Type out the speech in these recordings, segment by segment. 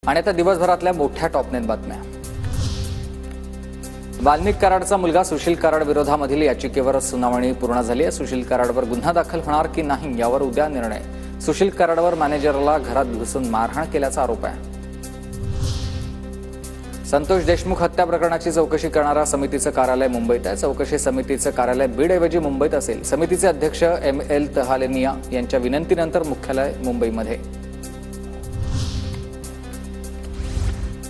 आणि आता दिवसभरातल्या मोठ्या टॉपनेट बातम्या। वाल्मिक कराडचा मुलगा सुशील कराड विरोधामधील याचिकेवर सुनावणी पूर्ण झाली आहे। सुशील कराडवर गुन्हा दाखल होणार की नाही यावर उद्या निर्णय। सुशील कराडवर मॅनेजरला घरात घुसून मारहाण केल्याचा आरोप आहे। संतोष देशमुख हत्या प्रकरणाची चौकशी करणाऱ्या समितीचं कार्यालय मुंबईत आहे। चौकशी समितीचं कार्यालय बीडऐवजी मुंबईत असेल। समितीचे अध्यक्ष ML तहालेनिया यांच्या विनंतीनंतर मुख्यालय मुंबईमध्ये।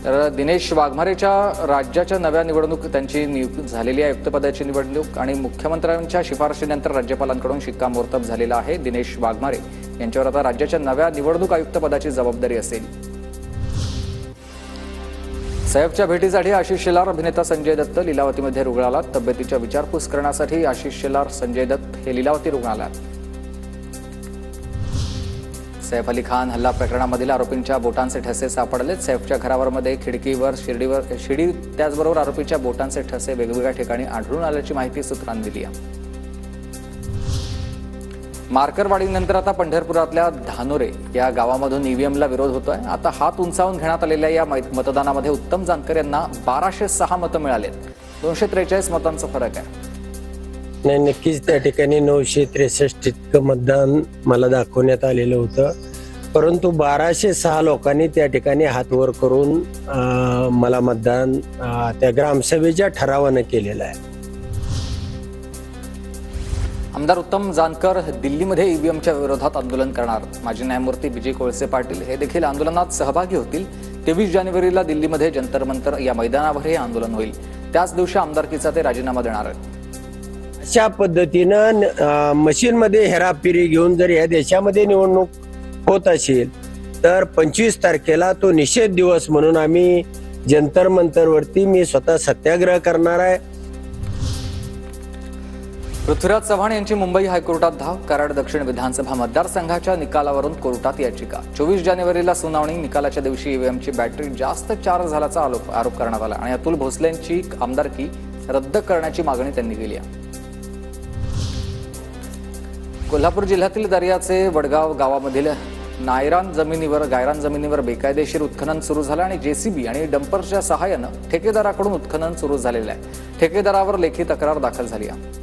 तर दिनेश वाघमारेच्या राज्याच्या नव्या निवडणूक त्यांची नियुक्ती झालेली आहे। आयुक्तपदाची निवडणूक आणि मुख्यमंत्र्यांच्या शिफारशीनंतर राज्यपालांकडून शिक्कामोर्तब झालेला आहे। दिनेश वाघमारे यांच्यावर आता राज्याच्या नव्या निवडणूक आयुक्तपदाची जबाबदारी असेल। सैफच्या भेटीसाठी आशिष शेलार अभिनेता संजय दत्त लीलावतीमध्ये रुग्णालयात। तब्येतीच्या विचारपूस करण्यासाठी आशिष शेलार संजय दत्त हे लीलावती रुग्णालयात। सैफ अली खान हल्ला प्रकरणामधील आरोपींच्या बोटांचे ठसे सापडले। सैफच्या घरावरमध्ये खिडकीवर शिडी त्याचबरोबर आरोपीच्या बोटांचे ठसे वेगवेगळ्या ठिकाणी आढळून आल्याची माहिती सूत्रांनी दिली आहे। मार्करवाडीनंतर आता पंढरपुरातल्या धानोरे या गावामधून ईव्हीएमला विरोध होतोय। आता हात उंचावून घेण्यात आलेल्या या मतदानामध्ये उत्तम जानकर यांना 1206 मतं मिळालेत। 243 मतांचा फरक आहे। नाही, नक्कीच त्या ठिकाणी 963 इतकं मतदान मला दाखवण्यात आलेलं होतं, परंतु 1206 लोकांनी त्या ठिकाणी हात वर करून मला मतदान त्या ग्रामसभेच्या ठरावानं केलेलं आहे। आमदार उत्तम जानकर दिल्लीमध्ये ईव्हीएमच्या विरोधात आंदोलन करणार। माजी न्यायमूर्ती विजय कोळसे पाटील हे देखील आंदोलनात सहभागी होतील। 23 जानेवारीला दिल्लीमध्ये जंतर मंतर या मैदानावर हे आंदोलन होईल। त्याच दिवशी आमदारकीचा ते राजीनामा देणार आहेत। अशा पद्धतीनं मशीनमध्ये हेराफेरी घेऊन जर या देशामध्ये निवडणूक होत असेल तर 25 तारखेला तो निषेध दिवस म्हणून आम्ही जंतर मंतरवरती मी स्वतः सत्याग्रह करणार आहे। पृथ्वीराज चव्हाण यांची मुंबई हायकोर्टात धाव। कराड दक्षिण विधानसभा मतदारसंघाच्या निकालावरून कोर्टात याचिका। 24 जानेवारीला सुनावणी। निकालाच्या दिवशी ईव्हीएमची बॅटरी जास्त चार्ज झाल्याचा आरोप करण्यात आला आणि अतुल भोसलेंची आमदारकी रद्द करण्याची मागणी त्यांनी केली आहे। कोल्हापूर जिल्ह्यातील दर्याचे वडगाव गावामधील गायरान जमिनीवर बेकायदेशीर उत्खनन सुरू झालं आणि JCB आणि डंपरच्या सहाय्यानं ठेकेदाराकडून उत्खनन सुरू झालेलं आहे। ठेकेदारावर लेखी तक्रार दाखल झाली आहे।